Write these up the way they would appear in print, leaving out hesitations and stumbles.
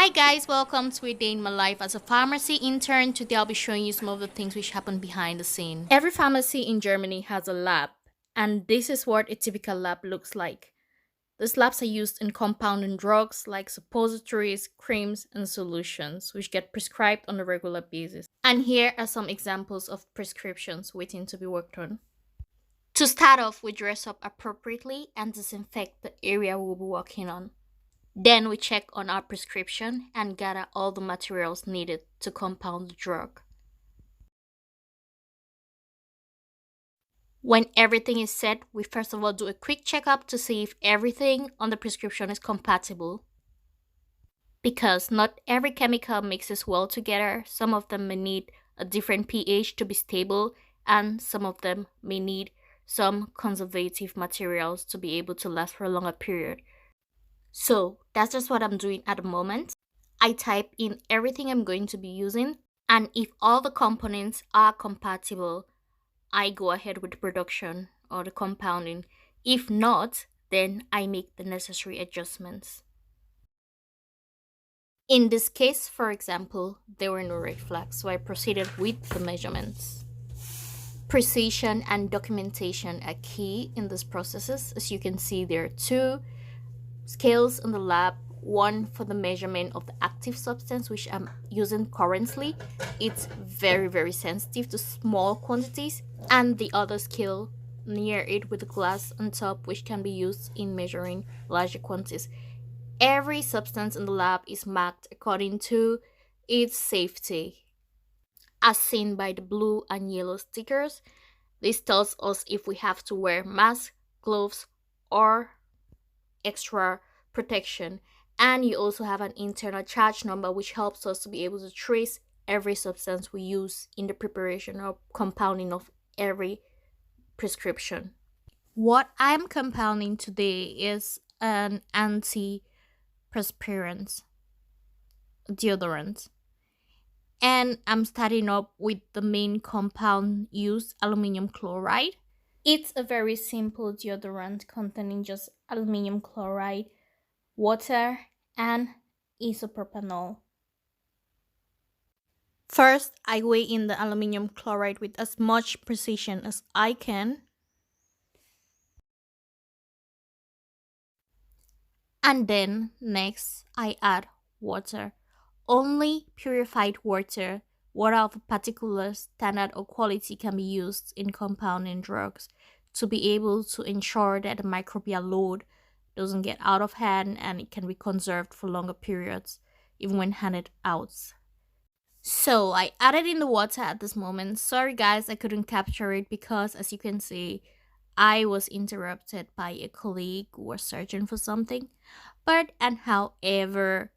Hi guys, welcome to a day in my life as a pharmacy intern. Today I'll be showing you some of the things which happen behind the scene. Every pharmacy in Germany has a lab, and this is what a typical lab looks like. These labs are used in compounding drugs like suppositories, creams, and solutions, which get prescribed on a regular basis. And here are some examples of prescriptions waiting to be worked on. To start off, we dress up appropriately and disinfect the area we'll be working on. Then we check on our prescription and gather all the materials needed to compound the drug. When everything is set, we first of all do a quick checkup to see if everything on the prescription is compatible. Because not every chemical mixes well together, some of them may need a different pH to be stable, and some of them may need some conservative materials to be able to last for a longer period. So that's just what I'm doing at the moment. I type in everything I'm going to be using, and if all the components are compatible, I go ahead with the production or the compounding. If not, then I make the necessary adjustments. In this case, for example, there were no red flags, so I proceeded with the measurements. Precision and documentation are key in these processes. As you can see, there are two scales in the lab, one for the measurement of the active substance which I'm using currently. It's very sensitive to small quantities, and the other scale near it with a glass on top which can be used in measuring larger quantities. Every substance in the lab is marked according to its safety, as seen by the blue and yellow stickers. This tells us if we have to wear masks, gloves, or extra protection. And you also have an internal charge number which helps us to be able to trace every substance we use in the preparation or compounding of every prescription. What I'm compounding today is an antiperspirant deodorant, and I'm starting up with the main compound used, aluminum chloride. It's a very simple deodorant containing just aluminum chloride, water, and isopropanol. First, I weigh in the aluminum chloride with as much precision as I can. And then, next, I add water. Only purified water, water of a particular standard or quality, can be used in compounding drugs to be able to ensure that the microbial load doesn't get out of hand and it can be conserved for longer periods, even when handed out. So I added in the water at this moment. Sorry guys, I couldn't capture it because, as you can see, I was interrupted by a colleague who was searching for something. But and however,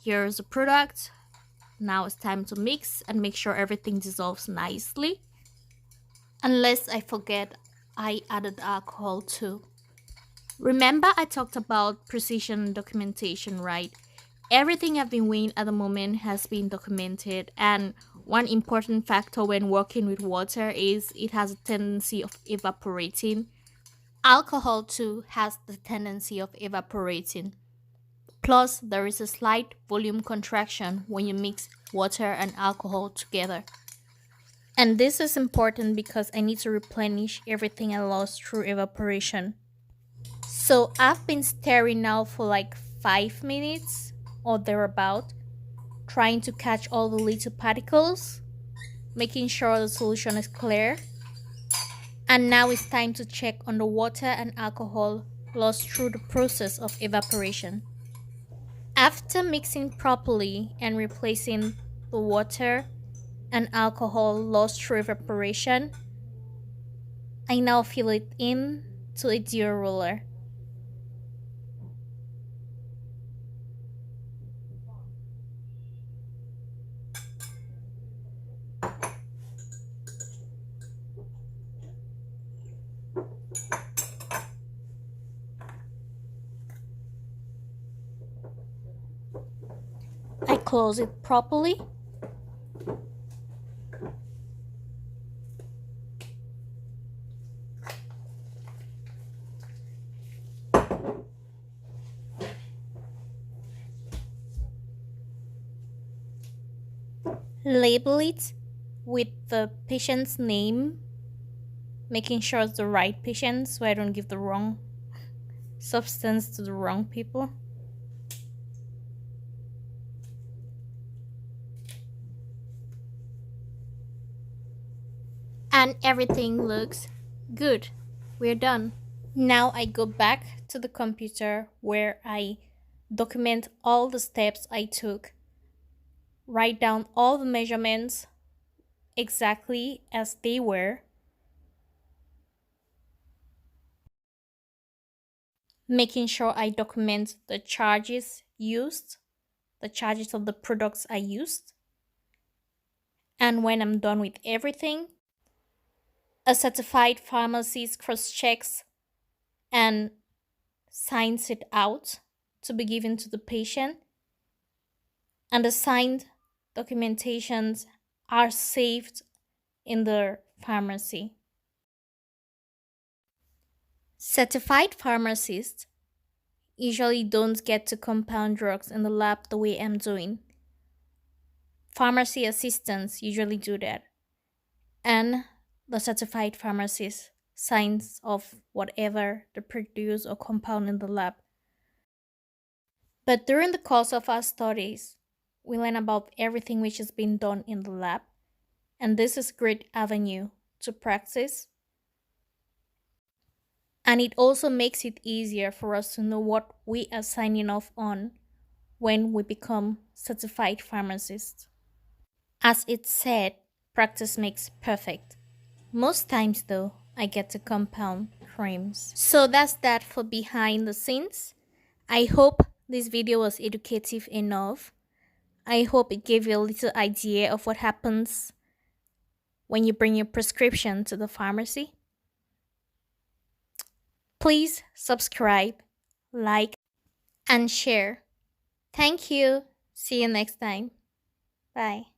here's the product. Now it's time to mix and make sure everything dissolves nicely. Unless I forget, I added alcohol too. Remember I talked about precision documentation, right? Everything I've been weighing at the moment has been documented, and one important factor when working with water is it has a tendency of evaporating. Alcohol too has the tendency of evaporating. Plus, there is a slight volume contraction when you mix water and alcohol together. And this is important because I need to replenish everything I lost through evaporation. So I've been stirring now for like 5 minutes or thereabout, trying to catch all the little particles, making sure the solution is clear. And now it's time to check on the water and alcohol lost through the process of evaporation. After mixing properly and replacing the water and alcohol lost through evaporation, I now fill it in to a deer roller. I close it properly. Label it with the patient's name, making sure it's the right patient so I don't give the wrong substance to the wrong people. And everything looks good. We're done. Now I go back to the computer where I document all the steps I took, write down all the measurements exactly as they were, making sure I document the charges used, the charges of the products I used. And when I'm done with everything, a certified pharmacist cross checks and signs it out to be given to the patient, and the signed documentations are saved in the pharmacy. Certified pharmacists usually don't get to compound drugs in the lab the way I'm doing. Pharmacy assistants usually do that, and the certified pharmacist signs off whatever they produce or compound in the lab. But during the course of our studies, we learn about everything which is being done in the lab, and this is a great avenue to practice. And it also makes it easier for us to know what we are signing off on when we become certified pharmacists. As it said, practice makes perfect. Most times, though, I get to compound creams. So that's that for behind the scenes. I hope this video was educative enough. I hope it gave you a little idea of what happens when you bring your prescription to the pharmacy. Please subscribe, like, and share. Thank you. See you next time. Bye.